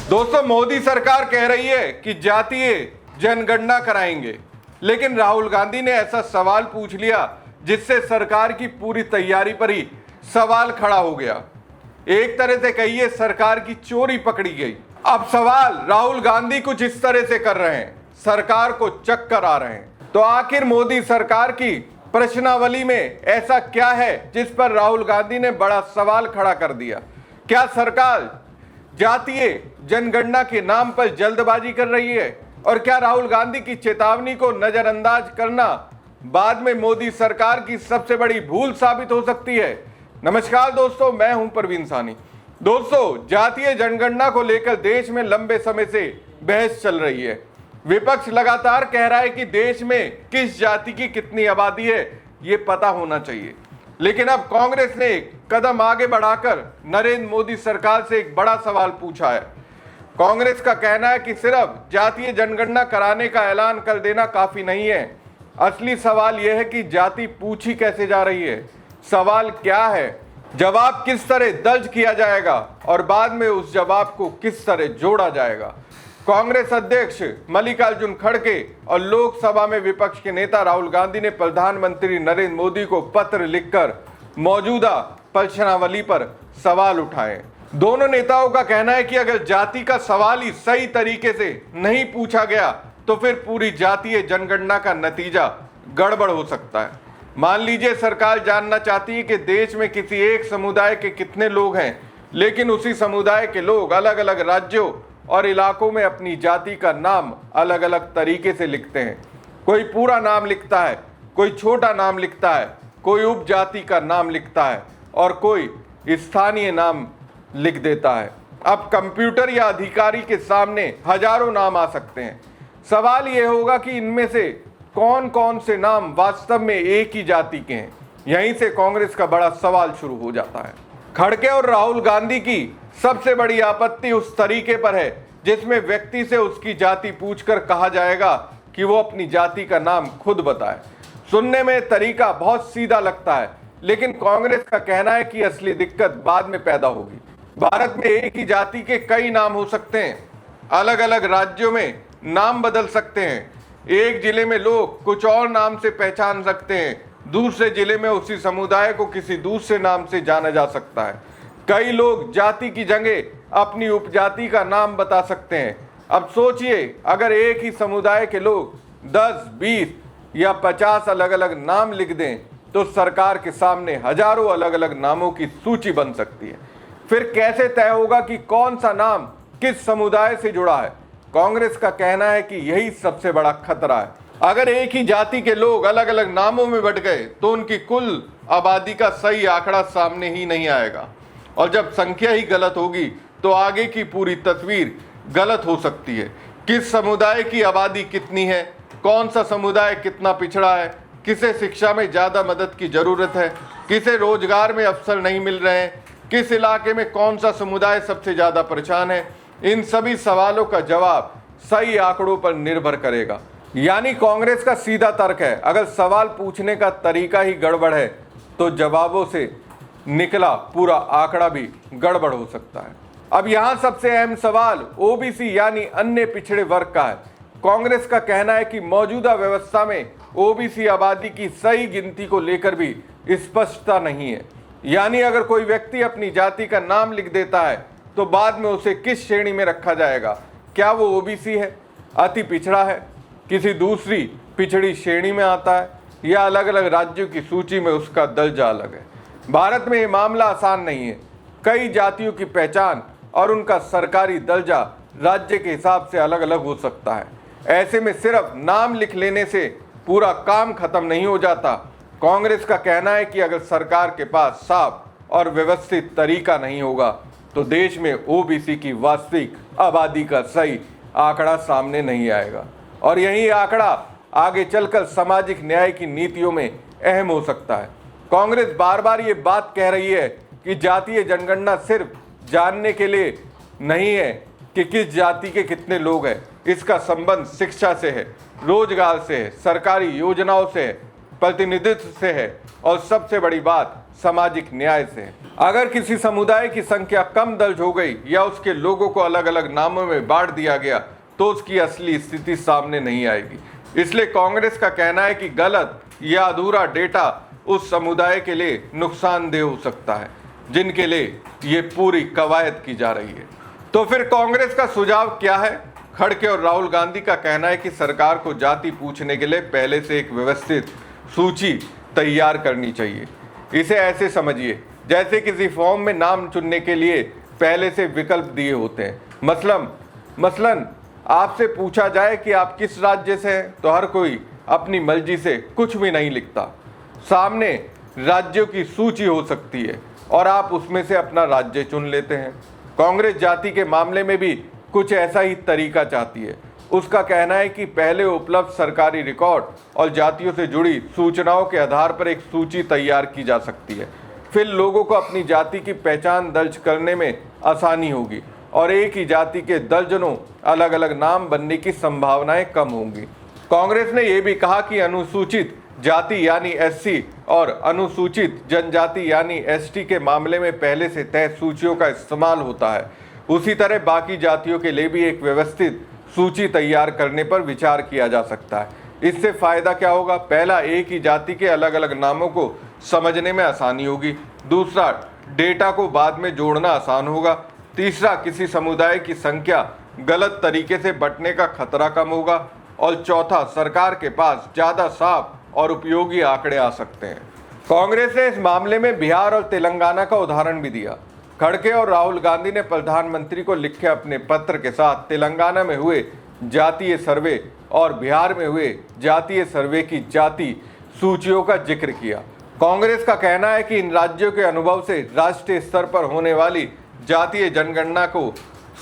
दोस्तों, मोदी सरकार कह रही है कि जातीय जनगणना कराएंगे, लेकिन राहुल गांधी ने ऐसा सवाल पूछ लिया जिससे सरकार की पूरी तैयारी पर ही सवाल खड़ा हो गया। एक तरह से कहिए सरकार की चोरी पकड़ी गई। अब सवाल राहुल गांधी कुछ इस तरह से कर रहे हैं, सरकार को चक्कर आ रहे हैं। तो आखिर मोदी सरकार की प्रश्नावली में ऐसा क्या है जिस पर राहुल गांधी ने बड़ा सवाल खड़ा कर दिया? क्या सरकार जातीय जनगणना के नाम पर जल्दबाजी कर रही है? और क्या राहुल गांधी की चेतावनी को नजरअंदाज करना बाद में मोदी सरकार की सबसे बड़ी भूल साबित हो सकती है? नमस्कार दोस्तों, मैं हूं परवीन सानी। दोस्तों, जातीय जनगणना को लेकर देश में लंबे समय से बहस चल रही है। विपक्ष लगातार कह रहा है कि देश में किस जाति की कितनी आबादी है ये पता होना चाहिए, लेकिन अब कांग्रेस ने एक कदम आगे बढ़ाकर नरेंद्र मोदी सरकार से एक बड़ा सवाल पूछा है। कांग्रेस का कहना है कि सिर्फ जातीय जनगणना कराने का ऐलान कर देना काफी नहीं है। असली सवाल यह है कि जाति पूछी कैसे जा रही है, सवाल क्या है, जवाब किस तरह दर्ज किया जाएगा और बाद में उस जवाब को किस तरह जोड़ा जाएगा। कांग्रेस अध्यक्ष मल्लिकार्जुन खड़गे और लोकसभा में विपक्ष के नेता राहुल गांधी ने प्रधानमंत्री नरेंद्र मोदी को पत्र लिखकर मौजूदा प्रश्नावली पर सवाल उठाए। दोनों नेताओं का कहना है कि अगर जाति का सवाल ही सही तरीके से नहीं पूछा गया तो फिर पूरी जातीय जनगणना का नतीजा गड़बड़ हो सकता है। मान लीजिए सरकार जानना चाहती है कि देश में किसी एक समुदाय के कितने लोग हैं, लेकिन उसी समुदाय के लोग अलग अलग राज्यों और इलाकों में अपनी जाति का नाम अलग अलग तरीके से लिखते हैं। कोई पूरा नाम लिखता है, कोई छोटा नाम लिखता है, कोई उपजाति का नाम लिखता है और कोई स्थानीय नाम लिख देता है। अब कंप्यूटर या अधिकारी के सामने हजारों नाम आ सकते हैं। सवाल यह होगा कि इनमें से कौन कौन से नाम वास्तव में एक ही जाति के हैं। यहीं से कांग्रेस का बड़ा सवाल शुरू हो जाता है। खड़गे और राहुल गांधी की सबसे बड़ी आपत्ति उस तरीके पर है जिसमें व्यक्ति से उसकी जाति पूछकर कहा जाएगा कि वो अपनी जाति का नाम खुद बताए। सुनने में तरीका बहुत सीधा लगता है, लेकिन कांग्रेस का कहना है कि असली दिक्कत बाद में पैदा होगी। भारत में एक ही जाति के कई नाम हो सकते हैं, अलग अलग राज्यों में नाम बदल सकते हैं। एक जिले में लोग कुछ और नाम से पहचान सकते हैं, दूसरे जिले में उसी समुदाय को किसी दूसरे नाम से जाना जा सकता है। कई लोग जाति की जगह अपनी उपजाति का नाम बता सकते हैं। अब सोचिए, अगर एक ही समुदाय के लोग 10, 20 या 50 अलग अलग नाम लिख दें तो सरकार के सामने हजारों अलग अलग नामों की सूची बन सकती है। फिर कैसे तय होगा कि कौन सा नाम किस समुदाय से जुड़ा है? कांग्रेस का कहना है कि यही सबसे बड़ा खतरा है। अगर एक ही जाति के लोग अलग अलग नामों में बट गए तो उनकी कुल आबादी का सही आंकड़ा सामने ही नहीं आएगा, और जब संख्या ही गलत होगी तो आगे की पूरी तस्वीर गलत हो सकती है। किस समुदाय की आबादी कितनी है, कौन सा समुदाय कितना पिछड़ा है, किसे शिक्षा में ज़्यादा मदद की ज़रूरत है, किसे रोजगार में अवसर नहीं मिल रहे हैं, किस इलाके में कौन सा समुदाय सबसे ज़्यादा परेशान है, इन सभी सवालों का जवाब सही आंकड़ों पर निर्भर करेगा। यानी कांग्रेस का सीधा तर्क है, अगर सवाल पूछने का तरीका ही गड़बड़ है तो जवाबों से निकला पूरा आंकड़ा भी गड़बड़ हो सकता है। अब यहाँ सबसे अहम सवाल ओबीसी यानी अन्य पिछड़े वर्ग का है। कांग्रेस का कहना है कि मौजूदा व्यवस्था में ओबीसी आबादी की सही गिनती को लेकर भी स्पष्टता नहीं है। यानी अगर कोई व्यक्ति अपनी जाति का नाम लिख देता है तो बाद में उसे किस श्रेणी में रखा जाएगा? क्या वो ओबीसी है, अति पिछड़ा है, किसी दूसरी पिछड़ी श्रेणी में आता है, या अलग अलग राज्यों की सूची में उसका दर्जा अलग है? भारत में ये मामला आसान नहीं है। कई जातियों की पहचान और उनका सरकारी दर्जा राज्य के हिसाब से अलग अलग हो सकता है। ऐसे में सिर्फ नाम लिख लेने से पूरा काम खत्म नहीं हो जाता। कांग्रेस का कहना है कि अगर सरकार के पास साफ और व्यवस्थित तरीका नहीं होगा तो देश में ओबीसी की वास्तविक आबादी का सही आंकड़ा सामने नहीं आएगा, और यही आंकड़ा आगे चलकर सामाजिक न्याय की नीतियों में अहम हो सकता है। कांग्रेस बार बार ये बात कह रही है कि जातीय जनगणना सिर्फ जानने के लिए नहीं है कि किस जाति के कितने लोग हैं। इसका संबंध शिक्षा से है, रोजगार से है, सरकारी योजनाओं से है, प्रतिनिधित्व से है और सबसे बड़ी बात सामाजिक न्याय से है। अगर किसी समुदाय की संख्या कम दर्ज हो गई या उसके लोगों को अलग अलग नामों में बांट दिया गया तो उसकी असली स्थिति सामने नहीं आएगी। इसलिए कांग्रेस का कहना है कि गलत या अधूरा डेटा उस समुदाय के लिए नुकसानदेह हो सकता है जिनके लिए ये पूरी कवायद की जा रही है। तो फिर कांग्रेस का सुझाव क्या है? खड़गे और राहुल गांधी का कहना है कि सरकार को जाति पूछने के लिए पहले से एक व्यवस्थित सूची तैयार करनी चाहिए। इसे ऐसे समझिए जैसे किसी फॉर्म में नाम चुनने के लिए पहले से विकल्प दिए होते हैं। मसलन आपसे पूछा जाए कि आप किस राज्य से हैं तो हर कोई अपनी मर्जी से कुछ भी नहीं लिखता। सामने राज्यों की सूची हो सकती है और आप उसमें से अपना राज्य चुन लेते हैं। कांग्रेस जाति के मामले में भी कुछ ऐसा ही तरीका चाहती है। उसका कहना है कि पहले उपलब्ध सरकारी रिकॉर्ड और जातियों से जुड़ी सूचनाओं के आधार पर एक सूची तैयार की जा सकती है। फिर लोगों को अपनी जाति की पहचान दर्ज करने में आसानी होगी और एक ही जाति के दर्जनों अलग अलग नाम बनने की संभावनाएं कम होंगी। कांग्रेस ने यह भी कहा कि अनुसूचित जाति यानी एससी और अनुसूचित जनजाति यानी एसटी के मामले में पहले से तय सूचियों का इस्तेमाल होता है। उसी तरह बाकी जातियों के लिए भी एक व्यवस्थित सूची तैयार करने पर विचार किया जा सकता है। इससे फायदा क्या होगा? पहला, एक ही जाति के अलग अलग नामों को समझने में आसानी होगी। दूसरा, डेटा को बाद में जोड़ना आसान होगा। तीसरा, किसी समुदाय की संख्या गलत तरीके से बंटने का खतरा कम होगा। और चौथा, सरकार के पास ज़्यादा साफ और उपयोगी आंकड़े आ सकते हैं। कांग्रेस ने इस मामले में बिहार और तेलंगाना का उदाहरण भी दिया। खड़गे और राहुल गांधी ने प्रधानमंत्री को लिखे अपने पत्र के साथ तेलंगाना में हुए जातीय सर्वे और बिहार में हुए जातीय सर्वे की जाति सूचियों का जिक्र किया। कांग्रेस का कहना है कि इन राज्यों के अनुभव से राष्ट्रीय स्तर पर होने वाली जातीय जनगणना को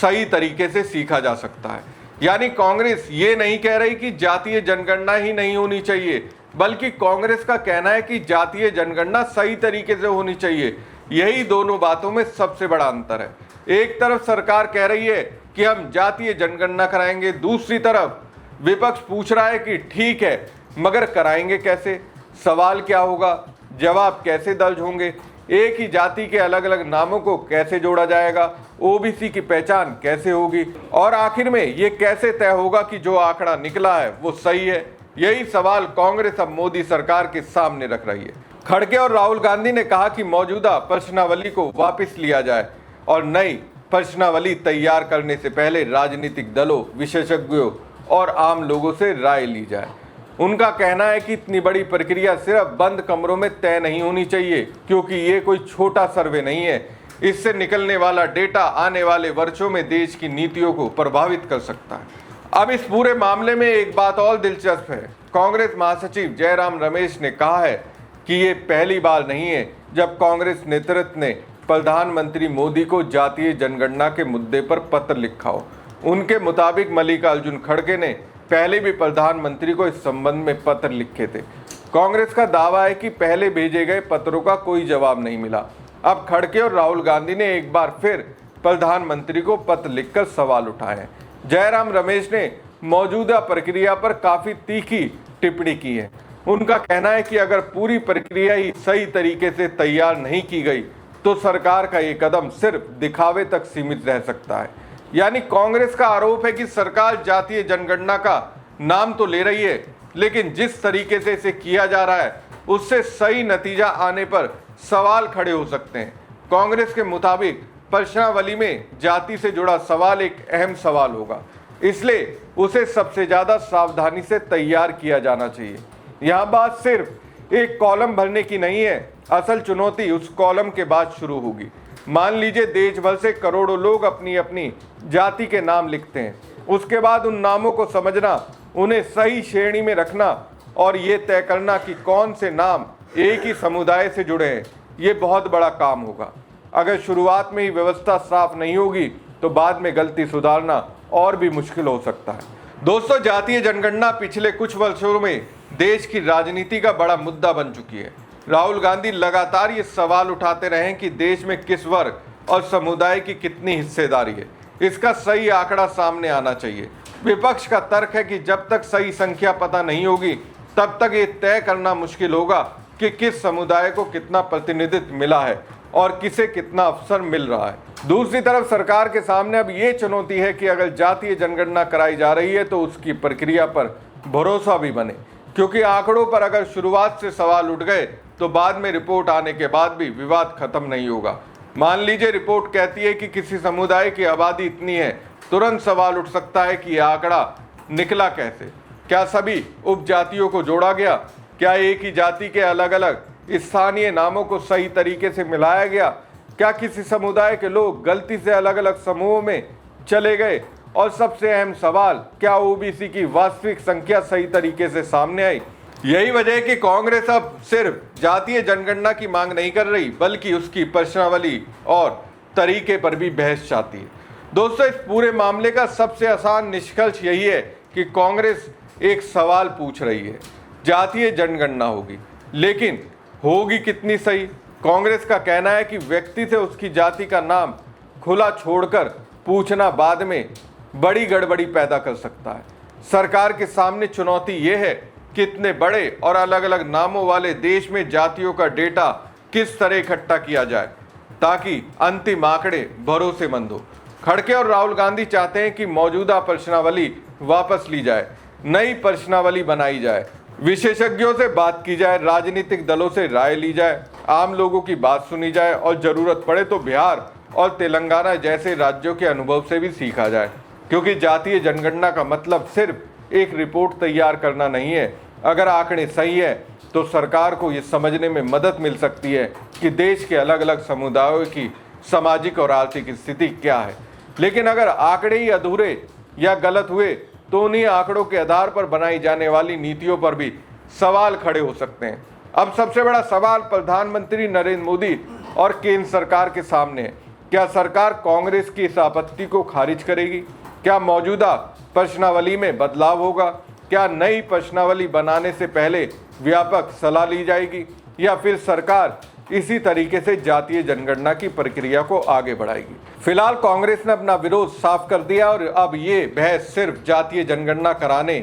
सही तरीके से सीखा जा सकता है। यानी कांग्रेस ये नहीं कह रही कि जातीय जनगणना ही नहीं होनी चाहिए, बल्कि कांग्रेस का कहना है कि जातीय जनगणना सही तरीके से होनी चाहिए। यही दोनों बातों में सबसे बड़ा अंतर है। एक तरफ सरकार कह रही है कि हम जातीय जनगणना कराएंगे, दूसरी तरफ विपक्ष पूछ रहा है कि ठीक है मगर कराएंगे कैसे? सवाल क्या होगा? जवाब कैसे दर्ज होंगे? एक ही जाति के अलग अलग नामों को कैसे जोड़ा जाएगा? ओबीसी की पहचान कैसे होगी? और आखिर में ये कैसे तय होगा कि जो आंकड़ा निकला है वो सही है? यही सवाल कांग्रेस अब मोदी सरकार के सामने रख रही है। खड़गे और राहुल गांधी ने कहा कि मौजूदा प्रश्नावली को वापस लिया जाए और नई प्रश्नावली तैयार करने से पहले राजनीतिक दलों, विशेषज्ञों और आम लोगों से राय ली जाए। उनका कहना है कि इतनी बड़ी प्रक्रिया सिर्फ बंद कमरों में तय नहीं होनी चाहिए, क्योंकि ये कोई छोटा सर्वे नहीं है। इससे निकलने वाला डेटा आने वाले वर्षों में देश की नीतियों को प्रभावित कर सकता है। अब इस पूरे मामले में एक बात और दिलचस्प है। कांग्रेस महासचिव जयराम रमेश ने कहा है कि ये पहली बार नहीं है जब कांग्रेस नेतृत्व ने प्रधानमंत्री मोदी को जातीय जनगणना के मुद्दे पर पत्र लिखा हो। उनके मुताबिक मल्लिकार्जुन खड़गे ने पहले भी प्रधानमंत्री को इस संबंध में पत्र लिखे थे। कांग्रेस का दावा है कि पहले भेजे गए पत्रों का कोई जवाब नहीं मिला। अब खड़गे और राहुल गांधी ने एक बार फिर प्रधानमंत्री को पत्र लिखकर सवाल उठाए हैं। जयराम रमेश ने मौजूदा प्रक्रिया पर काफी तीखी टिप्पणी की है। उनका कहना है कि अगर पूरी प्रक्रिया ही सही तरीके से तैयार नहीं की गई तो सरकार का ये कदम सिर्फ दिखावे तक सीमित रह सकता है। यानी कांग्रेस का आरोप है कि सरकार जातीय जनगणना का नाम तो ले रही है, लेकिन जिस तरीके से इसे किया जा रहा है उससे सही नतीजा आने पर सवाल खड़े हो सकते हैं। कांग्रेस के मुताबिक प्रश्नावली में जाति से जुड़ा सवाल एक अहम सवाल होगा, इसलिए उसे सबसे ज्यादा सावधानी से तैयार किया जाना चाहिए। यहाँ बात सिर्फ एक कॉलम भरने की नहीं है, असल चुनौती उस कॉलम के बाद शुरू होगी। मान लीजिए देश भर से करोड़ों लोग अपनी अपनी जाति के नाम लिखते हैं। उसके बाद उन नामों को समझना, उन्हें सही श्रेणी में रखना और ये तय करना कि कौन से नाम एक ही समुदाय से जुड़े हैं, ये बहुत बड़ा काम होगा। अगर शुरुआत में ही व्यवस्था साफ नहीं होगी तो बाद में गलती सुधारना और भी मुश्किल हो सकता है। दोस्तों, जातीय जनगणना पिछले कुछ वर्षों में देश की राजनीति का बड़ा मुद्दा बन चुकी है। राहुल गांधी लगातार ये सवाल उठाते रहे कि देश में किस वर्ग और समुदाय की कितनी हिस्सेदारी है। इसका सही आंकड़ा सामने आना चाहिए। विपक्ष का तर्क है कि जब तक सही संख्या पता नहीं होगी तब तक ये तय करना मुश्किल होगा कि किस समुदाय को कितना प्रतिनिधित्व मिला है और किसे कितना अवसर मिल रहा है। दूसरी तरफ सरकार के सामने अब ये चुनौती है कि अगर जातीय जनगणना कराई जा रही है तो उसकी प्रक्रिया पर भरोसा भी बने, क्योंकि आंकड़ों पर अगर शुरुआत से सवाल उठ गए तो बाद में रिपोर्ट आने के बाद भी विवाद खत्म नहीं होगा। मान लीजिए रिपोर्ट कहती है कि किसी समुदाय की आबादी इतनी है, तुरंत सवाल उठ सकता है कि यह आंकड़ा निकला कैसे? क्या सभी उपजातियों को जोड़ा गया? क्या एक ही जाति के अलग अलग स्थानीय नामों को सही तरीके से मिलाया गया? क्या किसी समुदाय के लोग गलती से अलग अलग समूहों में चले गए? और सबसे अहम सवाल, क्या ओबीसी की वास्तविक संख्या सही तरीके से सामने आई? यही वजह है कि कांग्रेस अब सिर्फ जातीय जनगणना की मांग नहीं कर रही, बल्कि उसकी प्रश्नावली और तरीके पर भी बहस चाहती है। दोस्तों, इस पूरे मामले का सबसे आसान निष्कर्ष यही है कि कांग्रेस एक सवाल पूछ रही है। जातीय जनगणना होगी, लेकिन होगी कितनी सही? कांग्रेस का कहना है कि व्यक्ति से उसकी जाति का नाम खुला छोड़कर पूछना बाद में बड़ी गड़बड़ी पैदा कर सकता है। सरकार के सामने चुनौती यह है कि इतने बड़े और अलग अलग नामों वाले देश में जातियों का डेटा किस तरह इकट्ठा किया जाए ताकि अंतिम आंकड़े भरोसेमंद हो। खड़गे और राहुल गांधी चाहते हैं कि मौजूदा प्रश्नावली वापस ली जाए, नई प्रश्नावली बनाई जाए, विशेषज्ञों से बात की जाए, राजनीतिक दलों से राय ली जाए, आम लोगों की बात सुनी जाए और जरूरत पड़े तो बिहार और तेलंगाना जैसे राज्यों के अनुभव से भी सीखा जाए। क्योंकि जातीय जनगणना का मतलब सिर्फ एक रिपोर्ट तैयार करना नहीं है। अगर आंकड़े सही है तो सरकार को ये समझने में मदद मिल सकती है कि देश के अलग अलग समुदायों की सामाजिक और आर्थिक स्थिति क्या है। लेकिन अगर आंकड़े ही अधूरे या गलत हुए तो उन्हीं आंकड़ों के आधार पर बनाई जाने वाली नीतियों पर भी सवाल खड़े हो सकते हैं। अब सबसे बड़ा सवाल प्रधानमंत्री नरेंद्र मोदी और केंद्र सरकार के सामने है। क्या सरकार कांग्रेस की इस आपत्ति को खारिज करेगी? क्या मौजूदा प्रश्नावली में बदलाव होगा? क्या नई प्रश्नावली बनाने से पहले व्यापक सलाह ली जाएगी, या फिर सरकार इसी तरीके से जातीय जनगणना की प्रक्रिया को आगे बढ़ाएगी? फिलहाल कांग्रेस ने अपना विरोध साफ कर दिया और अब ये बहस सिर्फ जातीय जनगणना कराने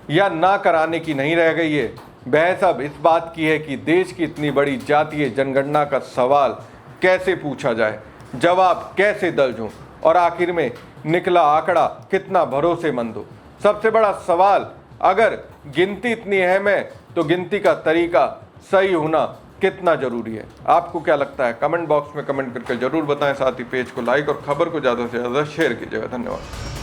या ना कराने की नहीं रह गई है। बहस अब इस बात की है कि देश की इतनी बड़ी जातीय जनगणना का सवाल कैसे पूछा जाए, जवाब कैसे दर्ज हो और आखिर में निकला आंकड़ा कितना भरोसेमंद हो। सबसे बड़ा सवाल, अगर गिनती इतनी अहम है तो गिनती का तरीका सही होना कितना जरूरी है? आपको क्या लगता है? कमेंट बॉक्स में कमेंट करके जरूर बताएं। साथ ही पेज को लाइक और खबर को ज़्यादा से ज़्यादा शेयर कीजिएगा। धन्यवाद।